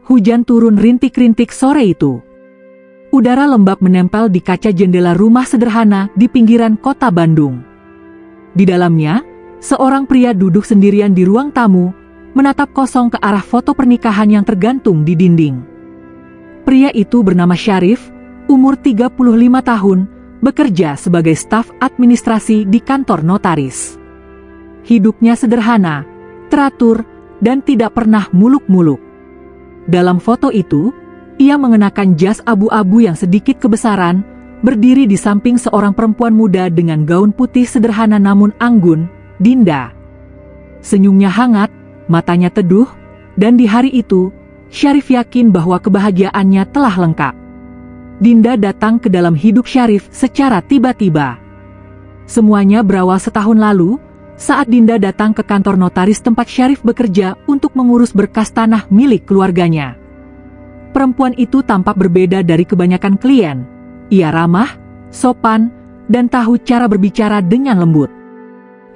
Hujan turun rintik-rintik sore itu. Udara lembab menempel di kaca jendela rumah sederhana di pinggiran kota Bandung. Di dalamnya, seorang pria duduk sendirian di ruang tamu, menatap kosong ke arah foto pernikahan yang tergantung di dinding. Pria itu bernama Syarif, umur 35 tahun, bekerja sebagai staf administrasi di kantor notaris. Hidupnya sederhana, teratur, dan tidak pernah muluk-muluk. Dalam foto itu, ia mengenakan jas abu-abu yang sedikit kebesaran, berdiri di samping seorang perempuan muda dengan gaun putih sederhana namun anggun, Dinda. Senyumnya hangat, matanya teduh, dan di hari itu, Syarif yakin bahwa kebahagiaannya telah lengkap. Dinda datang ke dalam hidup Syarif secara tiba-tiba. Semuanya berawal setahun lalu, saat Dinda datang ke kantor notaris tempat Syarif bekerja untuk mengurus berkas tanah milik keluarganya. Perempuan itu tampak berbeda dari kebanyakan klien. Ia ramah, sopan, dan tahu cara berbicara dengan lembut.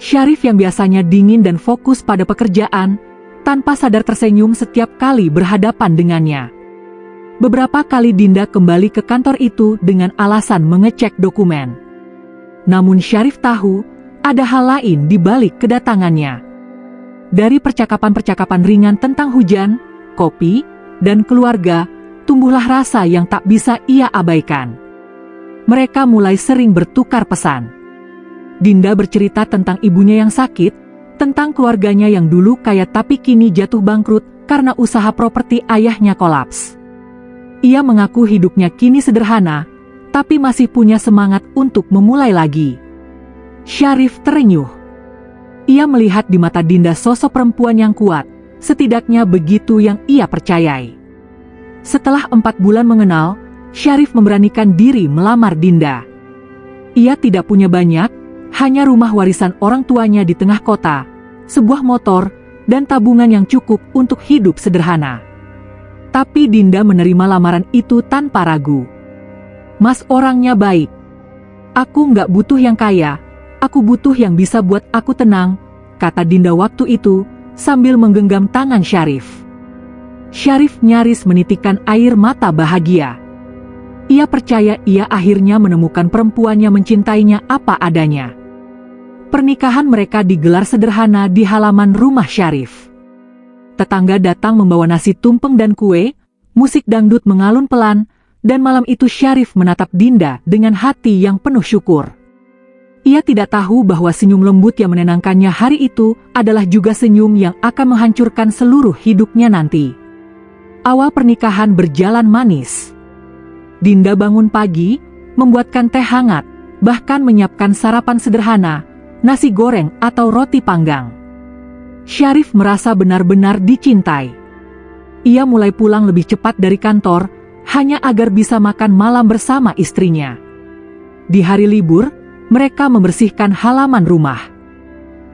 Syarif yang biasanya dingin dan fokus pada pekerjaan, tanpa sadar tersenyum setiap kali berhadapan dengannya. Beberapa kali Dinda kembali ke kantor itu dengan alasan mengecek dokumen. Namun Syarif tahu, ada hal lain di balik kedatangannya. Dari percakapan-percakapan ringan tentang hujan, kopi, dan keluarga, tumbuhlah rasa yang tak bisa ia abaikan. Mereka mulai sering bertukar pesan. Dinda bercerita tentang ibunya yang sakit, tentang keluarganya yang dulu kaya tapi kini jatuh bangkrut karena usaha properti ayahnya kolaps. Ia mengaku hidupnya kini sederhana, tapi masih punya semangat untuk memulai lagi. Syarif terenyuh. Ia melihat di mata Dinda sosok perempuan yang kuat, setidaknya begitu yang ia percayai. Setelah 4 bulan mengenal, Syarif memberanikan diri melamar Dinda. Ia tidak punya banyak, hanya rumah warisan orang tuanya di tengah kota, sebuah motor, dan tabungan yang cukup untuk hidup sederhana. Tapi Dinda menerima lamaran itu tanpa ragu. "Mas orangnya baik. Aku nggak butuh yang kaya. Aku butuh yang bisa buat aku tenang," kata Dinda waktu itu, sambil menggenggam tangan Syarif. Syarif nyaris menitikkan air mata bahagia. Ia percaya ia akhirnya menemukan perempuan yang mencintainya apa adanya. Pernikahan mereka digelar sederhana di halaman rumah Syarif. Tetangga datang membawa nasi tumpeng dan kue, musik dangdut mengalun pelan, dan malam itu Syarif menatap Dinda dengan hati yang penuh syukur. Ia tidak tahu bahwa senyum lembut yang menenangkannya hari itu adalah juga senyum yang akan menghancurkan seluruh hidupnya nanti. Awal pernikahan berjalan manis. Dinda bangun pagi, membuatkan teh hangat, bahkan menyiapkan sarapan sederhana, nasi goreng atau roti panggang. Syarif merasa benar-benar dicintai. Ia mulai pulang lebih cepat dari kantor, hanya agar bisa makan malam bersama istrinya. Di hari libur, mereka membersihkan halaman rumah.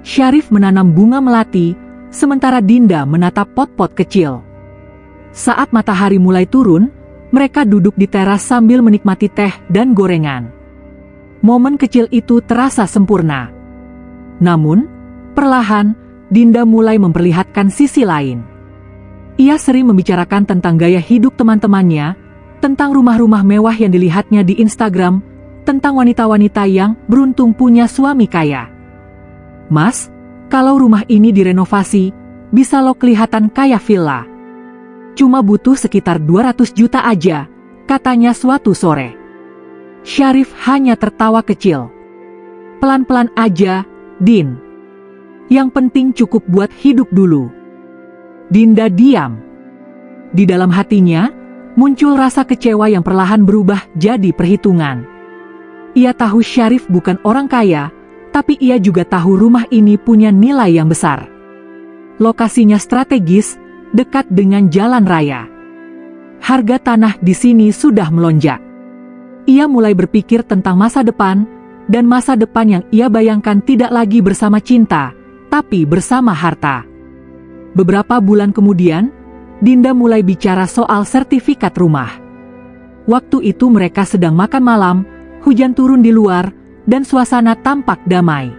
Syarif menanam bunga melati, sementara Dinda menatap pot-pot kecil. Saat matahari mulai turun, mereka duduk di teras sambil menikmati teh dan gorengan. Momen kecil itu terasa sempurna. Namun, perlahan, Dinda mulai memperlihatkan sisi lain. Ia sering membicarakan tentang gaya hidup teman-temannya, tentang rumah-rumah mewah yang dilihatnya di Instagram, tentang wanita-wanita yang beruntung punya suami kaya. "Mas, kalau rumah ini direnovasi, bisa lo kelihatan kayak villa. Cuma butuh sekitar 200 juta aja," katanya suatu sore. Syarif hanya tertawa kecil. "Pelan-pelan aja, Din. Yang penting cukup buat hidup dulu." Dinda diam. Di dalam hatinya, muncul rasa kecewa yang perlahan berubah jadi perhitungan. Ia tahu Syarif bukan orang kaya, tapi ia juga tahu rumah ini punya nilai yang besar. Lokasinya strategis, dekat dengan jalan raya. Harga tanah di sini sudah melonjak. Ia mulai berpikir tentang masa depan, dan masa depan yang ia bayangkan tidak lagi bersama cinta, tapi bersama harta. Beberapa bulan kemudian, Dinda mulai bicara soal sertifikat rumah. Waktu itu mereka sedang makan malam, hujan turun di luar, dan suasana tampak damai.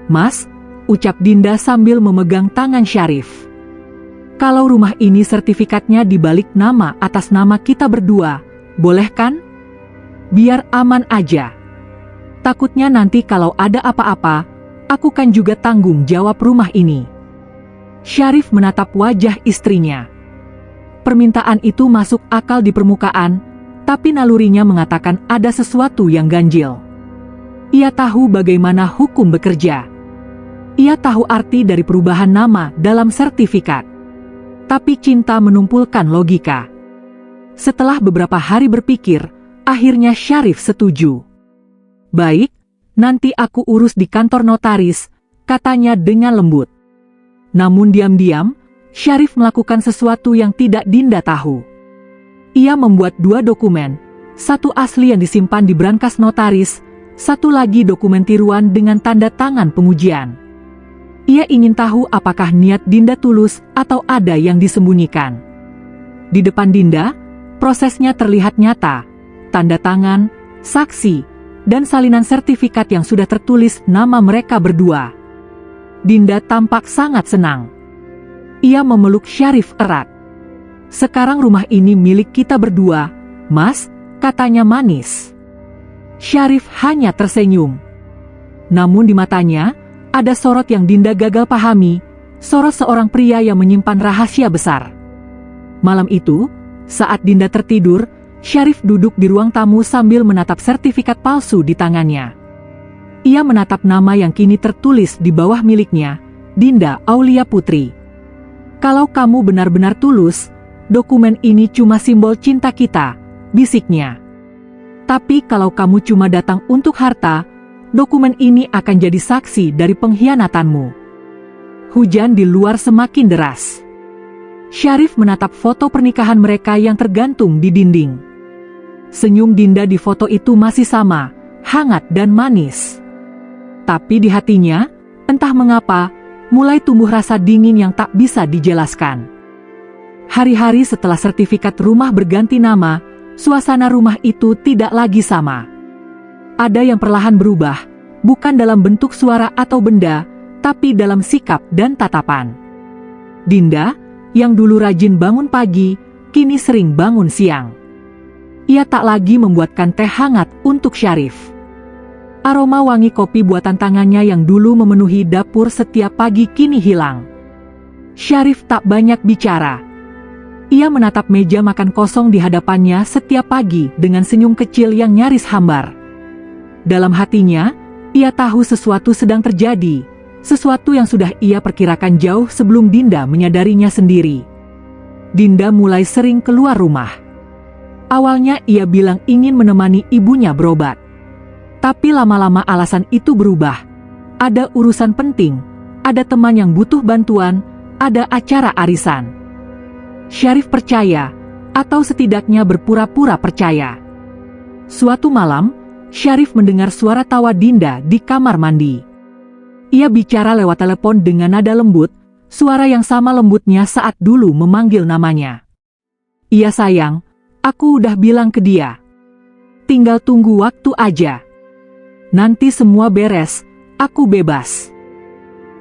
"Mas," ucap Dinda sambil memegang tangan Syarif. Kalau rumah ini sertifikatnya dibalik nama atas nama kita berdua, boleh kan? Biar aman aja. Takutnya nanti kalau ada apa-apa, aku kan juga tanggung jawab rumah ini. Syarif menatap wajah istrinya. Permintaan itu masuk akal di permukaan, tapi nalurinya mengatakan ada sesuatu yang ganjil. Ia tahu bagaimana hukum bekerja. Ia tahu arti dari perubahan nama dalam sertifikat. Tapi cinta menumpulkan logika. Setelah beberapa hari berpikir, akhirnya Syarif setuju. Baik, nanti aku urus di kantor notaris, katanya dengan lembut. Namun diam-diam, Syarif melakukan sesuatu yang tidak Dinda tahu. Ia membuat 2 dokumen, satu asli yang disimpan di brankas notaris, satu lagi dokumen tiruan dengan tanda tangan pengujian. Ia ingin tahu apakah niat Dinda tulus atau ada yang disembunyikan. Di depan Dinda, prosesnya terlihat nyata, tanda tangan, saksi, dan salinan sertifikat yang sudah tertulis nama mereka berdua. Dinda tampak sangat senang. Ia memeluk Syarif erat. Sekarang rumah ini milik kita berdua, Mas, katanya manis. Syarif hanya tersenyum. Namun di matanya, ada sorot yang Dinda gagal pahami, sorot seorang pria yang menyimpan rahasia besar. Malam itu, saat Dinda tertidur, Syarif duduk di ruang tamu sambil menatap sertifikat palsu di tangannya. Ia menatap nama yang kini tertulis di bawah miliknya, Dinda Aulia Putri. Kalau kamu benar-benar tulus, dokumen ini cuma simbol cinta kita, bisiknya. Tapi kalau kamu cuma datang untuk harta, dokumen ini akan jadi saksi dari pengkhianatanmu. Hujan di luar semakin deras. Syarif menatap foto pernikahan mereka yang tergantung di dinding. Senyum Dinda di foto itu masih sama, hangat dan manis. Tapi di hatinya, entah mengapa, mulai tumbuh rasa dingin yang tak bisa dijelaskan. Hari-hari setelah sertifikat rumah berganti nama, suasana rumah itu tidak lagi sama. Ada yang perlahan berubah, bukan dalam bentuk suara atau benda, tapi dalam sikap dan tatapan. Dinda, yang dulu rajin bangun pagi, kini sering bangun siang. Ia tak lagi membuatkan teh hangat untuk Syarif. Aroma wangi kopi buatan tangannya yang dulu memenuhi dapur setiap pagi kini hilang. Syarif tak banyak bicara. Ia menatap meja makan kosong di hadapannya setiap pagi dengan senyum kecil yang nyaris hambar. Dalam hatinya, ia tahu sesuatu sedang terjadi, sesuatu yang sudah ia perkirakan jauh sebelum Dinda menyadarinya sendiri. Dinda mulai sering keluar rumah. Awalnya ia bilang ingin menemani ibunya berobat. Tapi lama-lama alasan itu berubah. Ada urusan penting, ada teman yang butuh bantuan, ada acara arisan. Syarif percaya, atau setidaknya berpura-pura percaya. Suatu malam, Syarif mendengar suara tawa Dinda di kamar mandi. Ia bicara lewat telepon dengan nada lembut, suara yang sama lembutnya saat dulu memanggil namanya. Iya sayang, aku udah bilang ke dia. Tinggal tunggu waktu aja. Nanti semua beres, aku bebas.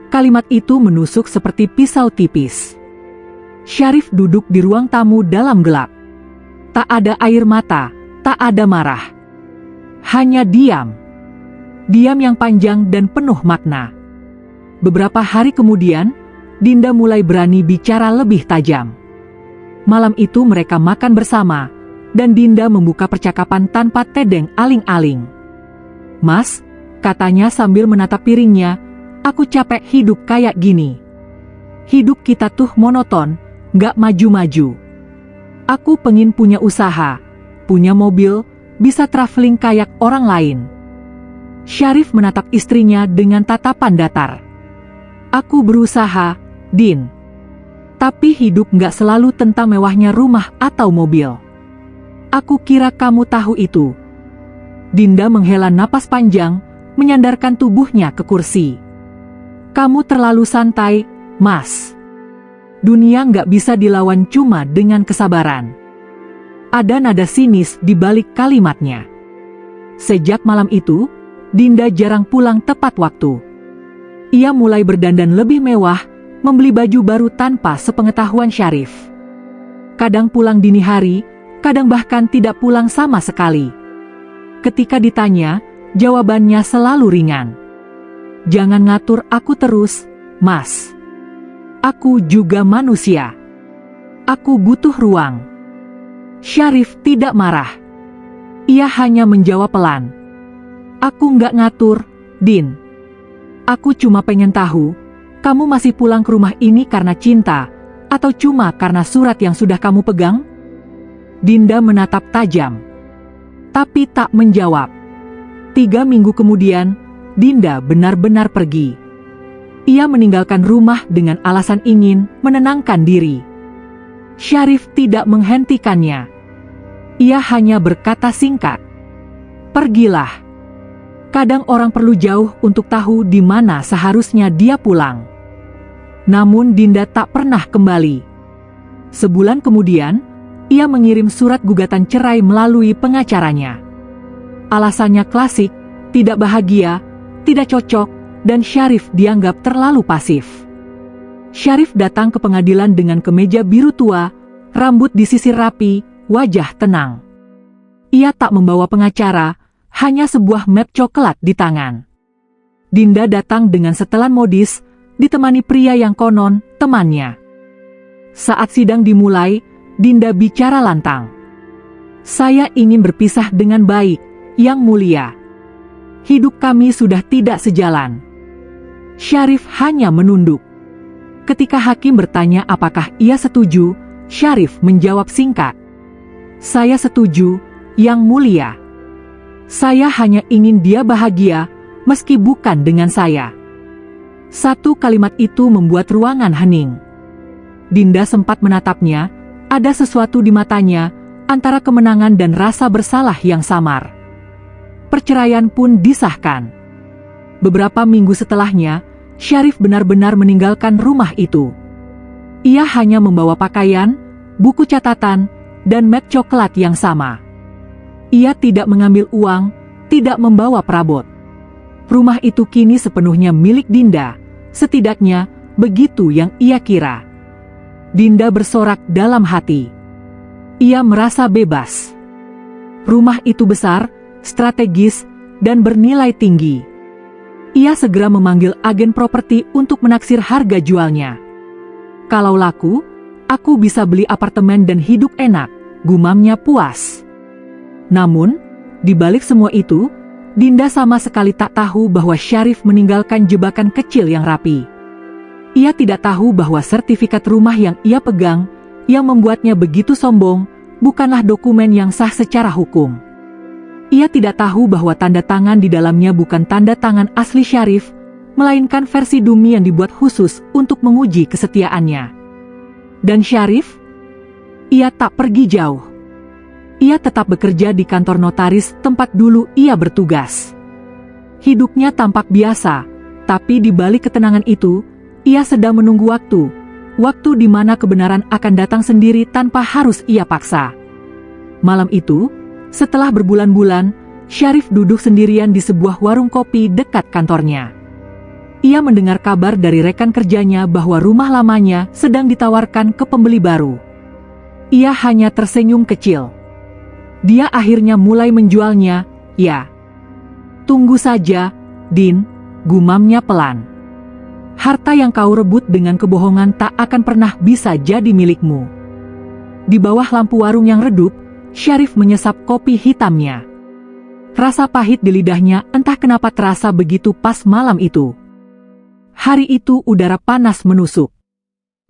Kalimat itu menusuk seperti pisau tipis. Syarif duduk di ruang tamu dalam gelap. Tak ada air mata, tak ada marah. Hanya diam. Diam yang panjang dan penuh makna. Beberapa hari kemudian, Dinda mulai berani bicara lebih tajam. Malam itu mereka makan bersama, dan Dinda membuka percakapan tanpa tedeng aling-aling. Mas, katanya sambil menatap piringnya, aku capek hidup kayak gini. Hidup kita tuh monoton, gak maju-maju. Aku pengen punya usaha, punya mobil, bisa traveling kayak orang lain. Syarif menatap istrinya dengan tatapan datar. Aku berusaha, Din. Tapi hidup gak selalu tentang mewahnya rumah atau mobil. Aku kira kamu tahu itu. Dinda menghela napas panjang, menyandarkan tubuhnya ke kursi. Kamu terlalu santai, Mas. Dunia nggak bisa dilawan cuma dengan kesabaran. Ada nada sinis di balik kalimatnya. Sejak malam itu, Dinda jarang pulang tepat waktu. Ia mulai berdandan lebih mewah, membeli baju baru tanpa sepengetahuan Syarif. Kadang pulang dini hari, kadang bahkan tidak pulang sama sekali. Ketika ditanya, jawabannya selalu ringan. "Jangan ngatur aku terus, Mas. Aku juga manusia. Aku butuh ruang." Syarif tidak marah. Ia hanya menjawab pelan. "Aku nggak ngatur, Din. Aku cuma pengen tahu, kamu masih pulang ke rumah ini karena cinta, atau cuma karena surat yang sudah kamu pegang?" Dinda menatap tajam, tapi tak menjawab. 3 minggu kemudian, Dinda benar-benar pergi. Ia meninggalkan rumah dengan alasan ingin menenangkan diri. Syarif tidak menghentikannya. Ia hanya berkata singkat, "Pergilah." Kadang orang perlu jauh untuk tahu di mana seharusnya dia pulang. Namun Dinda tak pernah kembali. Sebulan kemudian, ia mengirim surat gugatan cerai melalui pengacaranya. Alasannya klasik, tidak bahagia, tidak cocok, dan Syarif dianggap terlalu pasif. Syarif datang ke pengadilan dengan kemeja biru tua, rambut disisir rapi, wajah tenang. Ia tak membawa pengacara, hanya sebuah map coklat di tangan. Dinda datang dengan setelan modis, ditemani pria yang konon temannya. Saat sidang dimulai, Dinda bicara lantang. "Saya ingin berpisah dengan baik, Yang Mulia. Hidup kami sudah tidak sejalan." Syarif hanya menunduk. Ketika hakim bertanya apakah ia setuju, Syarif menjawab singkat, "Saya setuju, Yang Mulia. Saya hanya ingin dia bahagia, meski bukan dengan saya." Satu kalimat itu membuat ruangan hening. Dinda sempat menatapnya, ada sesuatu di matanya, antara kemenangan dan rasa bersalah yang samar. Perceraian pun disahkan. Beberapa minggu setelahnya, Syarif benar-benar meninggalkan rumah itu. Ia hanya membawa pakaian, buku catatan, dan map coklat yang sama. Ia tidak mengambil uang, tidak membawa perabot. Rumah itu kini sepenuhnya milik Dinda, setidaknya begitu yang ia kira. Dinda bersorak dalam hati. Ia merasa bebas. Rumah itu besar, strategis, dan bernilai tinggi. Ia segera memanggil agen properti untuk menaksir harga jualnya. "Kalau laku, aku bisa beli apartemen dan hidup enak," gumamnya puas. Namun, di balik semua itu, Dinda sama sekali tak tahu bahwa Syarif meninggalkan jebakan kecil yang rapi. Ia tidak tahu bahwa sertifikat rumah yang ia pegang, yang membuatnya begitu sombong, bukanlah dokumen yang sah secara hukum. Ia tidak tahu bahwa tanda tangan di dalamnya bukan tanda tangan asli Syarif, melainkan versi dummy yang dibuat khusus untuk menguji kesetiaannya. Dan Syarif? Ia tak pergi jauh. Ia tetap bekerja di kantor notaris tempat dulu ia bertugas. Hidupnya tampak biasa, tapi di balik ketenangan itu, ia sedang menunggu waktu di mana kebenaran akan datang sendiri tanpa harus ia paksa. Malam itu, setelah berbulan-bulan, Syarif duduk sendirian di sebuah warung kopi dekat kantornya. Ia mendengar kabar dari rekan kerjanya bahwa rumah lamanya sedang ditawarkan ke pembeli baru. Ia hanya tersenyum kecil. Dia akhirnya mulai menjualnya, ya. "Tunggu saja, Din," gumamnya pelan. "Harta yang kau rebut dengan kebohongan tak akan pernah bisa jadi milikmu." Di bawah lampu warung yang redup, Syarif menyesap kopi hitamnya. Rasa pahit di lidahnya entah kenapa terasa begitu pas malam itu. Hari itu udara panas menusuk.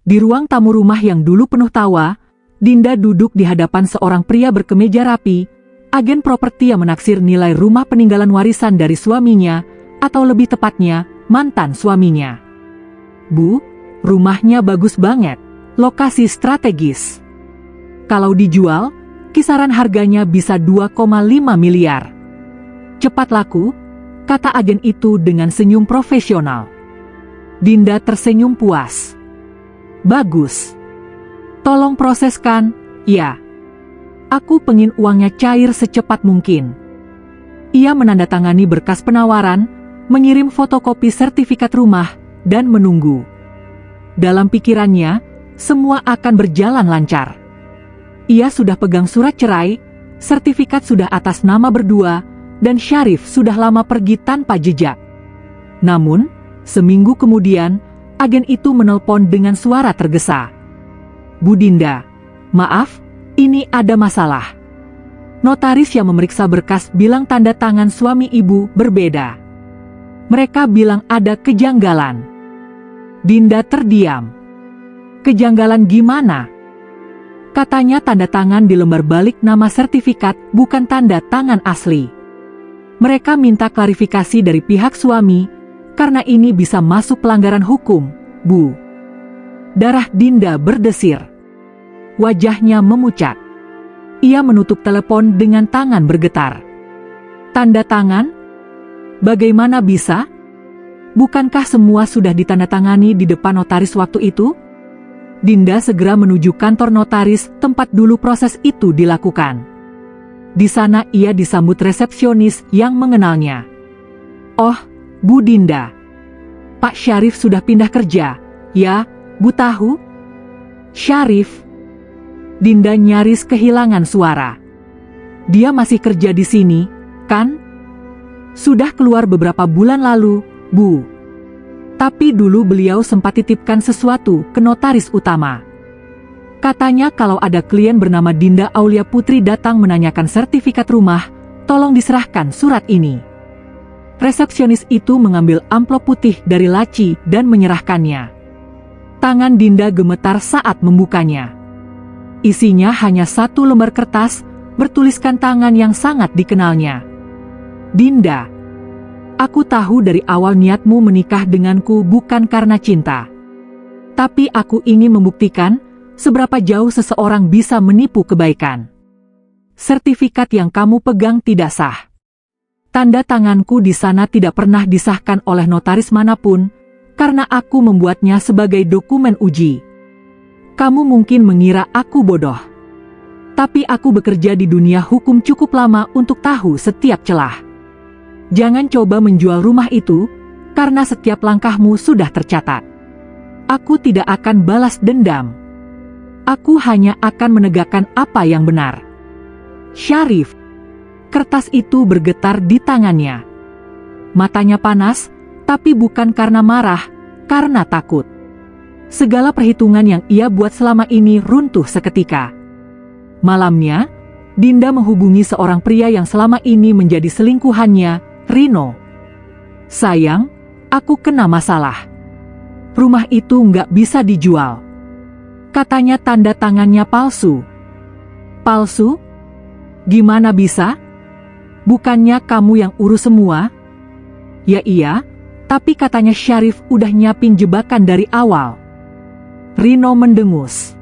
Di ruang tamu rumah yang dulu penuh tawa, Dinda duduk di hadapan seorang pria berkemeja rapi, agen properti yang menaksir nilai rumah peninggalan warisan dari suaminya, atau lebih tepatnya, mantan suaminya. "Bu, rumahnya bagus banget, lokasi strategis. Kalau dijual, kisaran harganya bisa 2,5 miliar. Cepat laku," kata agen itu dengan senyum profesional. Dinda tersenyum puas. "Bagus. Tolong proseskan, ya. Aku pengen uangnya cair secepat mungkin." Ia menandatangani berkas penawaran, mengirim fotokopi sertifikat rumah, dan menunggu. Dalam pikirannya, semua akan berjalan lancar. Ia sudah pegang surat cerai, sertifikat sudah atas nama berdua, dan Syarif sudah lama pergi tanpa jejak. Namun, seminggu kemudian, agen itu menelpon dengan suara tergesa. "Bu Dinda, maaf, ini ada masalah." Notaris yang memeriksa berkas bilang tanda tangan suami ibu berbeda. Mereka bilang ada kejanggalan. Dinda terdiam. "Kejanggalan gimana?" Katanya tanda tangan di lembar balik nama sertifikat bukan tanda tangan asli. Mereka minta klarifikasi dari pihak suami, karena ini bisa masuk pelanggaran hukum, Bu. Darah Dinda berdesir. Wajahnya memucat. Ia menutup telepon dengan tangan bergetar. "Tanda tangan? Bagaimana bisa? Bukankah semua sudah ditandatangani di depan notaris waktu itu?" Dinda segera menuju kantor notaris tempat dulu proses itu dilakukan. Di sana ia disambut resepsionis yang mengenalnya. "Oh, Bu Dinda. Pak Syarif sudah pindah kerja, ya, Bu tahu?" "Syarif?" Dinda nyaris kehilangan suara. "Dia masih kerja di sini, kan?" "Sudah keluar beberapa bulan lalu, Bu. Tapi dulu beliau sempat titipkan sesuatu ke notaris utama. Katanya kalau ada klien bernama Dinda Aulia Putri datang menanyakan sertifikat rumah, tolong diserahkan surat ini." Resepsionis itu mengambil amplop putih dari laci dan menyerahkannya. Tangan Dinda gemetar saat membukanya. Isinya hanya satu lembar kertas, bertuliskan tangan yang sangat dikenalnya. "Dinda, aku tahu dari awal niatmu menikah denganku bukan karena cinta. Tapi aku ingin membuktikan seberapa jauh seseorang bisa menipu kebaikan. Sertifikat yang kamu pegang tidak sah. Tanda tanganku di sana tidak pernah disahkan oleh notaris manapun, karena aku membuatnya sebagai dokumen uji. Kamu mungkin mengira aku bodoh. Tapi aku bekerja di dunia hukum cukup lama untuk tahu setiap celah. Jangan coba menjual rumah itu, karena setiap langkahmu sudah tercatat. Aku tidak akan balas dendam. Aku hanya akan menegakkan apa yang benar." "Syarif." Kertas itu bergetar di tangannya. Matanya panas, tapi bukan karena marah, karena takut. Segala perhitungan yang ia buat selama ini runtuh seketika. Malamnya, Dinda menghubungi seorang pria yang selama ini menjadi selingkuhannya, Rino. "Sayang, aku kena masalah. Rumah itu nggak bisa dijual." Katanya tanda tangannya palsu. "Palsu? Gimana bisa? Bukannya kamu yang urus semua?" "Ya iya, tapi katanya Syarif udah nyiapin jebakan dari awal." Rino mendengus.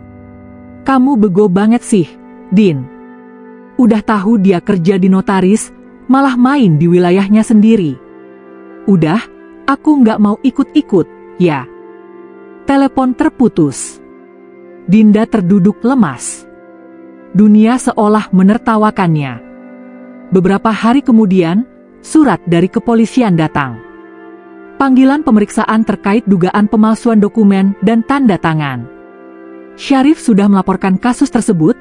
"Kamu bego banget sih, Din. Udah tahu dia kerja di notaris, malah main di wilayahnya sendiri. Udah, aku nggak mau ikut-ikut, ya." Telepon terputus. Dinda terduduk lemas. Dunia seolah menertawakannya. Beberapa hari kemudian, surat dari kepolisian datang. Panggilan pemeriksaan terkait dugaan pemalsuan dokumen dan tanda tangan. Syarif sudah melaporkan kasus tersebut,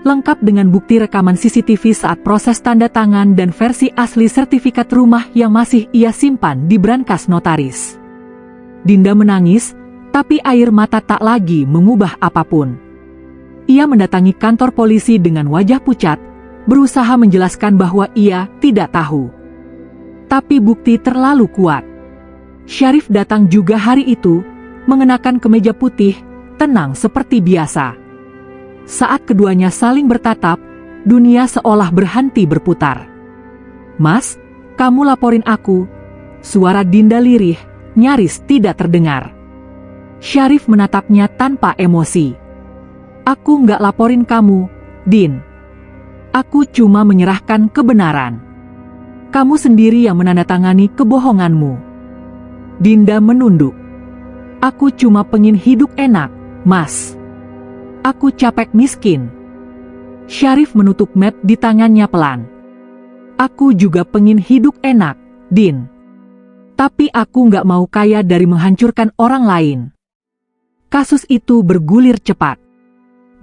lengkap dengan bukti rekaman CCTV saat proses tanda tangan dan versi asli sertifikat rumah yang masih ia simpan di brankas notaris. Dinda menangis, tapi air mata tak lagi mengubah apapun. Ia mendatangi kantor polisi dengan wajah pucat, berusaha menjelaskan bahwa ia tidak tahu. Tapi bukti terlalu kuat. Syarif datang juga hari itu, mengenakan kemeja putih, tenang seperti biasa. Saat keduanya saling bertatap, dunia seolah berhenti berputar. "Mas, kamu laporin aku." Suara Dinda lirih, nyaris tidak terdengar. Syarif menatapnya tanpa emosi. "Aku nggak laporin kamu, Din. Aku cuma menyerahkan kebenaran. Kamu sendiri yang menandatangani kebohonganmu." Dinda menunduk. "Aku cuma pengen hidup enak, Mas. Aku capek miskin." Syarif menutup map di tangannya pelan. "Aku juga pengen hidup enak, Din. Tapi aku nggak mau kaya dari menghancurkan orang lain." kasus itu bergulir cepat.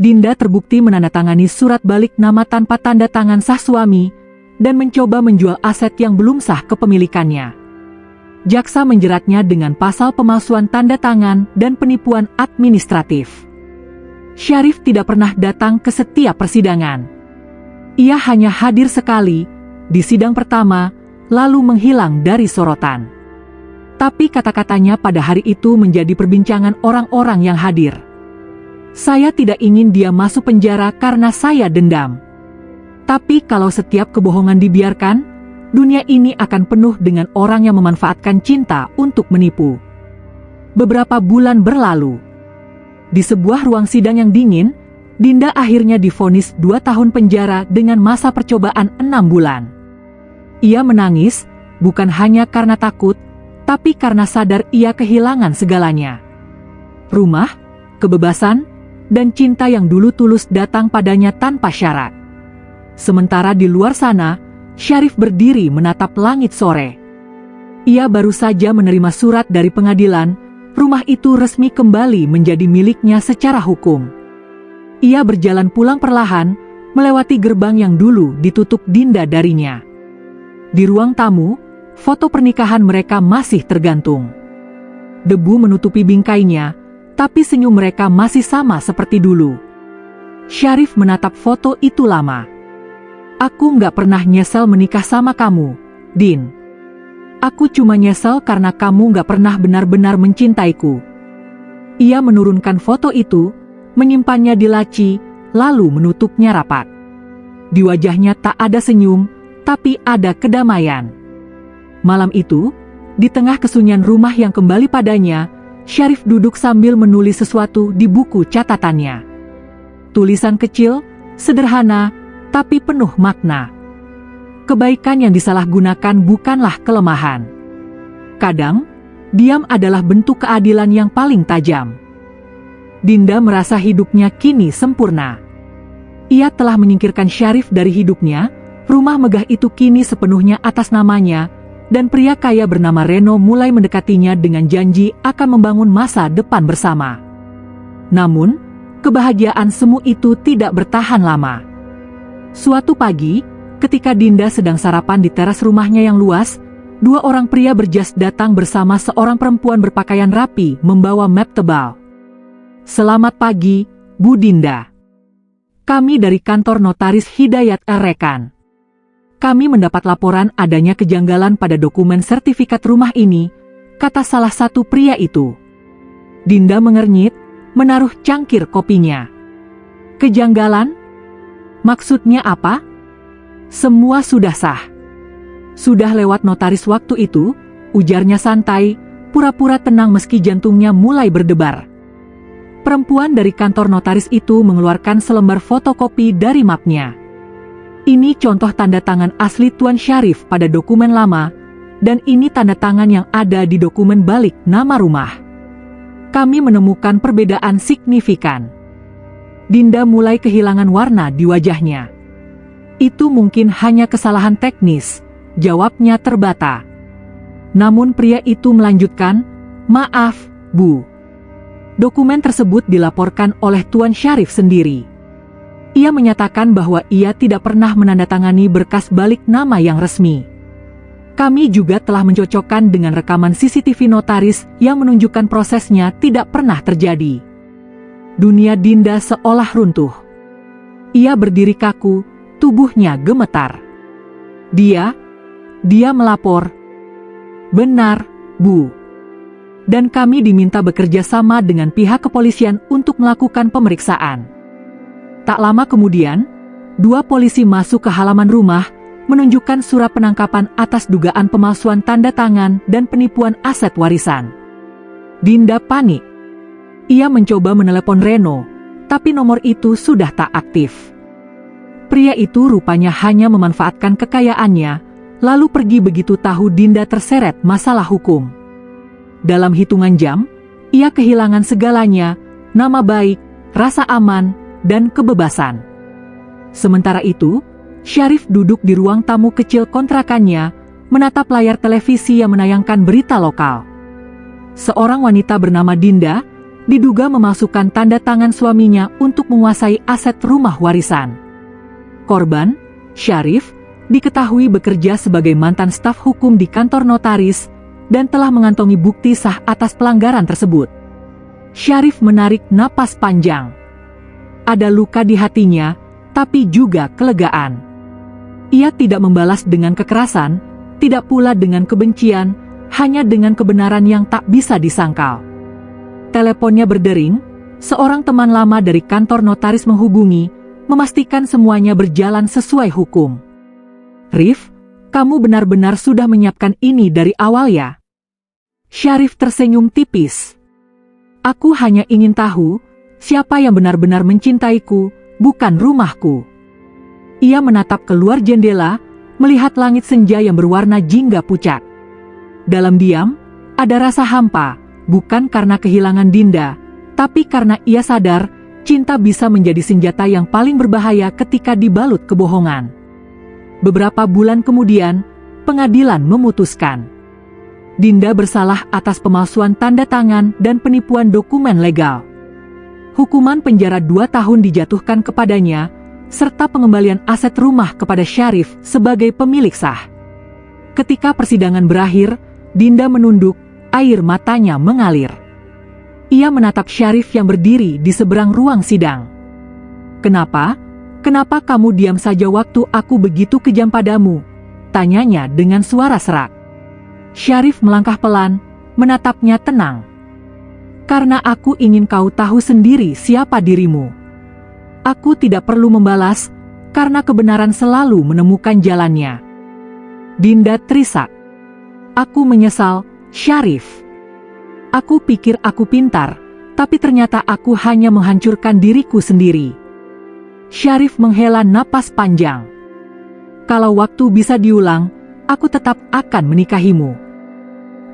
Dinda terbukti menandatangani surat balik nama tanpa tanda tangan sah suami dan mencoba menjual aset yang belum sah kepemilikannya. Jaksa menjeratnya dengan pasal pemalsuan tanda tangan dan penipuan administratif. Syarif tidak pernah datang ke setiap persidangan. Ia hanya hadir sekali di sidang pertama, lalu menghilang dari sorotan. Tapi kata-katanya pada hari itu menjadi perbincangan orang-orang yang hadir. Saya tidak ingin dia masuk penjara karena saya dendam. Tapi kalau setiap kebohongan dibiarkan, dunia ini akan penuh dengan orang yang memanfaatkan cinta untuk menipu. Beberapa bulan berlalu. Di sebuah ruang sidang yang dingin, Dinda akhirnya divonis 2 tahun penjara dengan masa percobaan 6 bulan. Ia menangis, bukan hanya karena takut, tapi karena sadar ia kehilangan segalanya. Rumah, kebebasan, dan cinta yang dulu tulus datang padanya tanpa syarat. Sementara di luar sana, Syarif berdiri menatap langit sore. Ia baru saja menerima surat dari pengadilan, rumah itu resmi kembali menjadi miliknya secara hukum. Ia berjalan pulang perlahan, melewati gerbang yang dulu ditutup Dinda darinya. Di ruang tamu, foto pernikahan mereka masih tergantung. Debu menutupi bingkainya, tapi senyum mereka masih sama seperti dulu. Syarif menatap foto itu lama. Aku nggak pernah nyesel menikah sama kamu, Din. Aku cuma nyesel karena kamu nggak pernah benar-benar mencintaiku. Ia menurunkan foto itu, menyimpannya di laci, lalu menutupnya rapat. Di wajahnya tak ada senyum, tapi ada kedamaian. Malam itu, di tengah kesunyian rumah yang kembali padanya, Syarif duduk sambil menulis sesuatu di buku catatannya. Tulisan kecil, sederhana, tapi penuh makna. Kebaikan yang disalahgunakan bukanlah kelemahan. Kadang, diam adalah bentuk keadilan yang paling tajam. Dinda merasa hidupnya kini sempurna. Ia telah menyingkirkan Syarif dari hidupnya, rumah megah itu kini sepenuhnya atas namanya, dan pria kaya bernama Reno mulai mendekatinya dengan janji akan membangun masa depan bersama. Namun, kebahagiaan semu itu tidak bertahan lama. Suatu pagi, ketika Dinda sedang sarapan di teras rumahnya yang luas, 2 orang pria berjas datang bersama seorang perempuan berpakaian rapi membawa map tebal. Selamat pagi, Bu Dinda. Kami dari kantor notaris Hidayat Rekan. Kami mendapat laporan adanya kejanggalan pada dokumen sertifikat rumah ini, kata salah satu pria itu. Dinda mengernyit, menaruh cangkir kopinya. Kejanggalan? Maksudnya apa? Semua sudah sah. Sudah lewat notaris waktu itu, ujarnya santai, pura-pura tenang meski jantungnya mulai berdebar. Perempuan dari kantor notaris itu mengeluarkan selembar fotokopi dari mapnya. Ini contoh tanda tangan asli Tuan Syarif pada dokumen lama, dan ini tanda tangan yang ada di dokumen balik nama rumah. Kami menemukan perbedaan signifikan. Dinda mulai kehilangan warna di wajahnya. Itu mungkin hanya kesalahan teknis, jawabnya terbata. Namun pria itu melanjutkan, maaf, Bu. Dokumen tersebut dilaporkan oleh Tuan Syarif sendiri. Ia menyatakan bahwa ia tidak pernah menandatangani berkas balik nama yang resmi. Kami juga telah mencocokkan dengan rekaman CCTV notaris yang menunjukkan prosesnya tidak pernah terjadi. Dunia Dinda seolah runtuh. Ia berdiri kaku, tubuhnya gemetar. Dia melapor. Benar, Bu. Dan kami diminta bekerja sama dengan pihak kepolisian untuk melakukan pemeriksaan. Tak lama kemudian, 2 polisi masuk ke halaman rumah, menunjukkan surat penangkapan atas dugaan pemalsuan tanda tangan dan penipuan aset warisan. Dinda panik. Ia mencoba menelepon Reno, tapi nomor itu sudah tak aktif. Pria itu rupanya hanya memanfaatkan kekayaannya, lalu pergi begitu tahu Dinda terseret masalah hukum. Dalam hitungan jam, ia kehilangan segalanya, nama baik, rasa aman, dan kebebasan. Sementara itu, Syarif duduk di ruang tamu kecil kontrakannya, menatap layar televisi yang menayangkan berita lokal. Seorang wanita bernama Dinda diduga memasukkan tanda tangan suaminya untuk menguasai aset rumah warisan. Korban, Syarif, diketahui bekerja sebagai mantan staf hukum di kantor notaris dan telah mengantongi bukti sah atas pelanggaran tersebut. Syarif menarik napas panjang. Ada luka di hatinya, tapi juga kelegaan. Ia tidak membalas dengan kekerasan, tidak pula dengan kebencian, hanya dengan kebenaran yang tak bisa disangkal. Teleponnya berdering, seorang teman lama dari kantor notaris menghubungi, memastikan semuanya berjalan sesuai hukum. "Rif, kamu benar-benar sudah menyiapkan ini dari awal ya?" Syarif tersenyum tipis. "Aku hanya ingin tahu, siapa yang benar-benar mencintaiku, bukan rumahku." Ia menatap keluar jendela, melihat langit senja yang berwarna jingga pucat. Dalam diam, ada rasa hampa, bukan karena kehilangan Dinda, tapi karena ia sadar, cinta bisa menjadi senjata yang paling berbahaya ketika dibalut kebohongan. Beberapa bulan kemudian, pengadilan memutuskan Dinda bersalah atas pemalsuan tanda tangan dan penipuan dokumen legal. Hukuman penjara 2 tahun dijatuhkan kepadanya, serta pengembalian aset rumah kepada Syarif sebagai pemilik sah. Ketika persidangan berakhir, Dinda menunduk, air matanya mengalir. Ia menatap Syarif yang berdiri di seberang ruang sidang. "Kenapa? Kenapa kamu diam saja waktu aku begitu kejam padamu?" tanyanya dengan suara serak. Syarif melangkah pelan, menatapnya tenang. "Karena aku ingin kau tahu sendiri siapa dirimu. Aku tidak perlu membalas, karena kebenaran selalu menemukan jalannya." Dinda terisak. "Aku menyesal, Syarif. Aku pikir aku pintar, tapi ternyata aku hanya menghancurkan diriku sendiri." Syarif menghela napas panjang. "Kalau waktu bisa diulang, aku tetap akan menikahimu.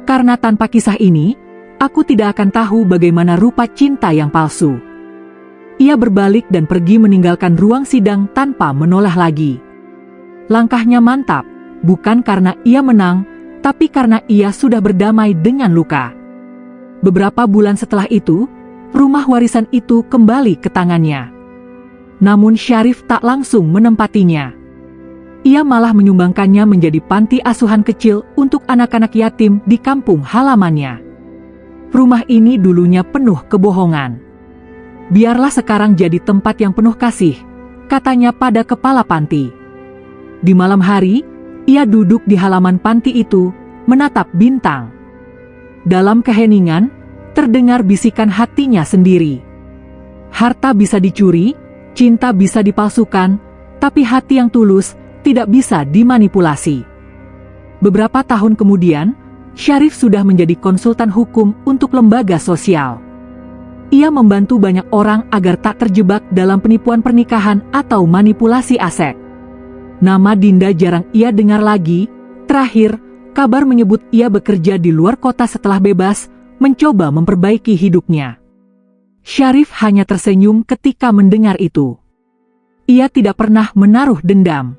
Karena tanpa kisah ini, aku tidak akan tahu bagaimana rupa cinta yang palsu." Ia berbalik dan pergi meninggalkan ruang sidang tanpa menoleh lagi. Langkahnya mantap, bukan karena ia menang, tapi karena ia sudah berdamai dengan luka. Beberapa bulan setelah itu, rumah warisan itu kembali ke tangannya. Namun Syarif tak langsung menempatinya. Ia malah menyumbangkannya menjadi panti asuhan kecil untuk anak-anak yatim di kampung halamannya. Rumah ini dulunya penuh kebohongan. "Biarlah sekarang jadi tempat yang penuh kasih," katanya pada kepala panti. Di malam hari, ia duduk di halaman panti itu, menatap bintang. Dalam keheningan, terdengar bisikan hatinya sendiri. Harta bisa dicuri, cinta bisa dipalsukan, tapi hati yang tulus tidak bisa dimanipulasi. Beberapa tahun kemudian, Syarif sudah menjadi konsultan hukum untuk lembaga sosial. Ia membantu banyak orang agar tak terjebak dalam penipuan pernikahan atau manipulasi aset. Nama Dinda jarang ia dengar lagi. Terakhir, kabar menyebut ia bekerja di luar kota setelah bebas, mencoba memperbaiki hidupnya. Syarif hanya tersenyum ketika mendengar itu. Ia tidak pernah menaruh dendam.